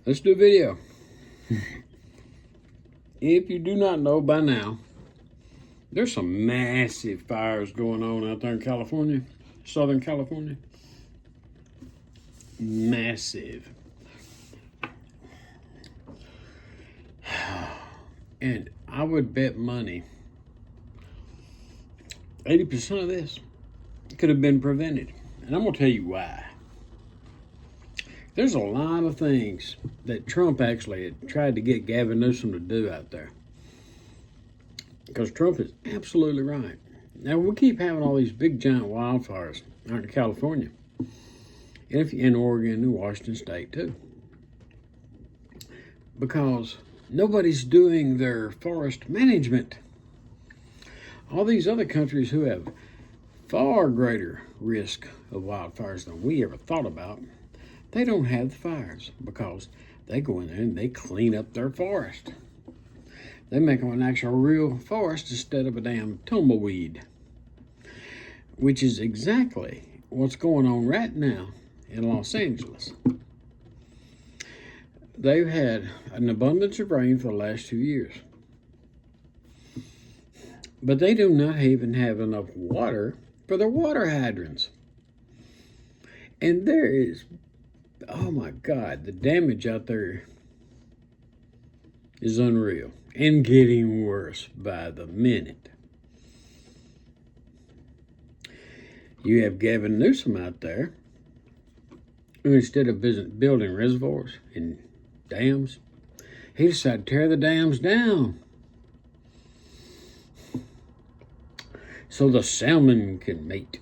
Let's do a video. If you do not know by now, there's some massive fires going on out there in California, Southern California. Massive. And I would bet money 80% of this could have been prevented. And I'm going to tell you why. There's a lot of things that Trump actually had tried to get Gavin Newsom to do out there. Because Trump is absolutely right. Now, we keep having all these big giant wildfires out in California. And in Oregon and Washington State, too. Because nobody's doing their forest management. All these other countries who have far greater risk of wildfires than we ever thought about, they don't have the fires because they go in there and they clean up their forest. They make them an actual real forest instead of a damn tumbleweed, which is exactly what's going on right now in Los Angeles. They've had an abundance of rain for the last 2 years, but they do not even have enough water for their water hydrants. And there is, oh my God, the damage out there is unreal and getting worse by the minute. You have Gavin Newsom out there who, instead of building reservoirs and dams, he decided to tear the dams down so the salmon can mate.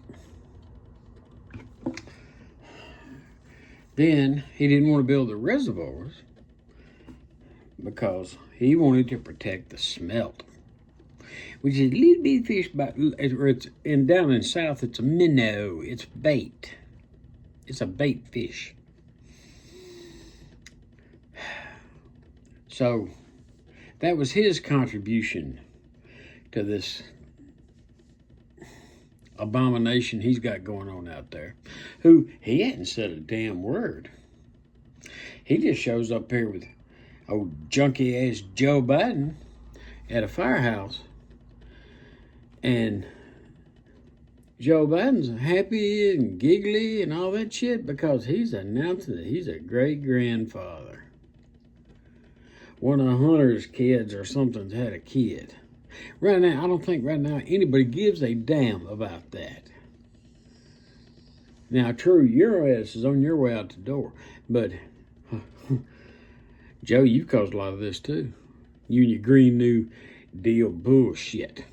Then he didn't want to build the reservoirs because he wanted to protect the smelt, which is a little bitty fish, down in south it's a minnow. It's bait. It's a bait fish. So that was his contribution to this abomination he's got going on out there, who he hadn't said a damn word. He just shows up here with old junky ass Joe Biden at a firehouse, and Joe Biden's happy and giggly and all that shit because he's announcing that he's a great grandfather. One of Hunter's kids or something's had a kid. Right now, I don't think right now anybody gives a damn about that. Now, true, your ass is on your way out the door, but Joe, you've caused a lot of this too. You and your Green New Deal bullshit,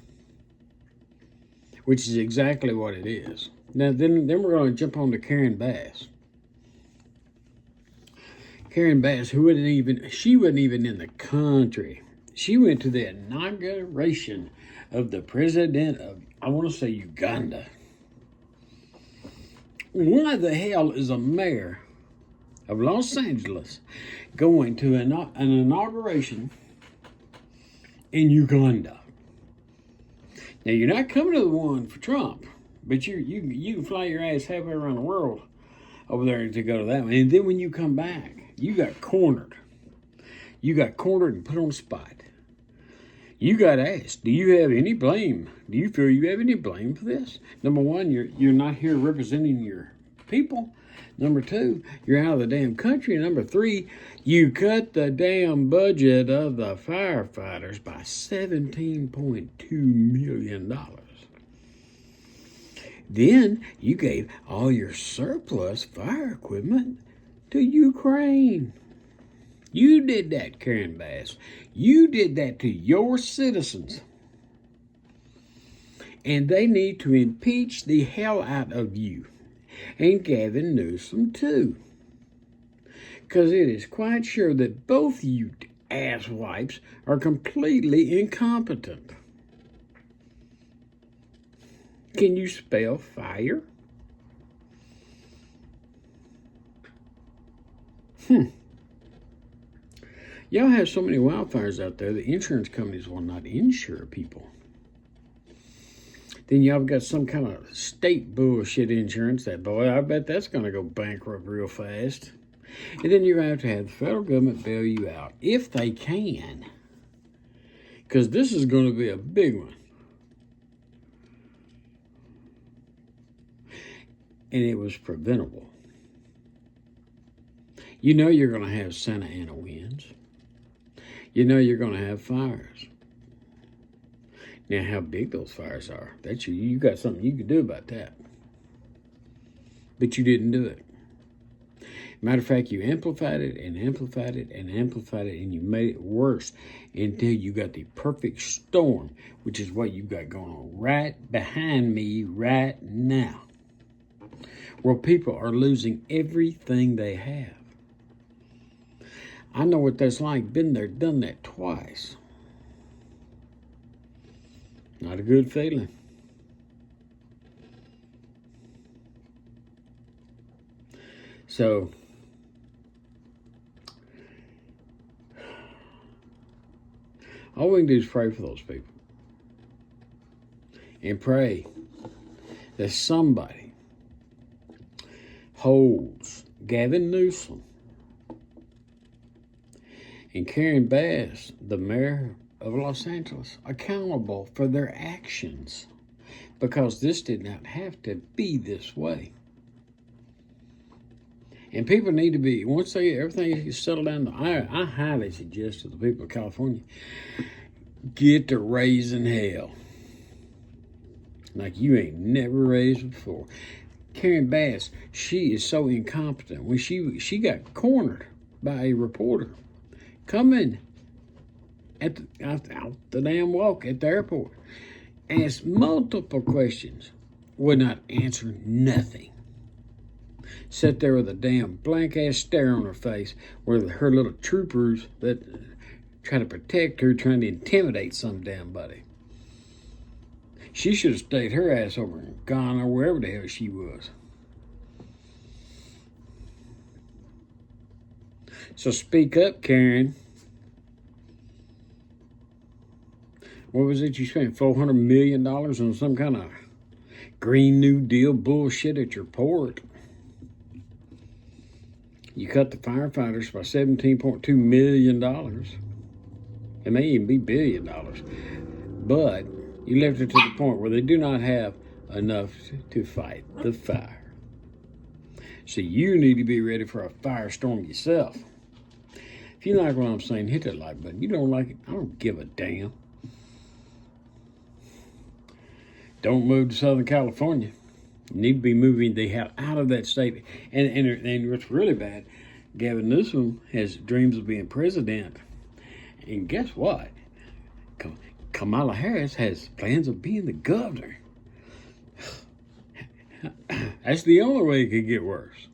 which is exactly what it is. Now, then we're going to jump on to Karen Bass. Karen Bass, she wasn't even in the country. She went to the inauguration of the president of, I want to say, Uganda. Why the hell is a mayor of Los Angeles going to an inauguration in Uganda? Now, you're not coming to the one for Trump, but you can fly your ass halfway around the world over there to go to that one. And then when you come back, you got cornered. You got cornered and put on the spot. You got asked, do you have any blame? Do you feel you have any blame for this? Number one, you're not here representing your people. Number two, you're out of the damn country. Number three, you cut the damn budget of the firefighters by $17.2 million. Then you gave all your surplus fire equipment to Ukraine. You did that, Karen Bass. You did that to your citizens. And they need to impeach the hell out of you. And Gavin Newsom, too. Because it is quite sure that both you asswipes are completely incompetent. Can you spell fire? Y'all have so many wildfires out there, the insurance companies will not insure people. Then y'all got some kind of state bullshit insurance that, boy, I bet that's going to go bankrupt real fast. And then you're going to have the federal government bail you out, if they can. Because this is going to be a big one. And it was preventable. You know you're going to have Santa Ana winds. You know you're going to have fires. Now, how big those fires are, that's you got something you can do about that. But you didn't do it. Matter of fact, you amplified it and amplified it and amplified it, and you made it worse until you got the perfect storm, which is what you've got going on right behind me right now, where people are losing everything they have. I know what that's like. Been there, done that twice. Not a good feeling. So, all we can do is pray for those people. And pray that somebody holds Gavin Newsom and Karen Bass, the mayor of Los Angeles, accountable for their actions, because this did not have to be this way. And people need to be, once everything is settled down, I highly suggest to the people of California, get to raising hell like you ain't never raised before. Karen Bass, she is so incompetent. When she got cornered by a reporter coming out the damn walk at the airport, asked multiple questions, would not answer nothing. Sat there with a damn blank-ass stare on her face, where her little troopers that try to protect her, trying to intimidate some damn buddy. She should have stayed her ass over in Ghana or wherever the hell she was. So speak up, Karen. What was it you spent $400 million on some kind of Green New Deal bullshit at your port? You cut the firefighters by $17.2 million. It may even be $1 billion. But you left it to the point where they do not have enough to fight the fire. So you need to be ready for a firestorm yourself. If you like what I'm saying, hit that like button. You don't like it, I don't give a damn. Don't move to Southern California. You need to be moving the hell out of that state. And what's really bad, Gavin Newsom has dreams of being president. And guess what? Kamala Harris has plans of being the governor. That's the only way it could get worse.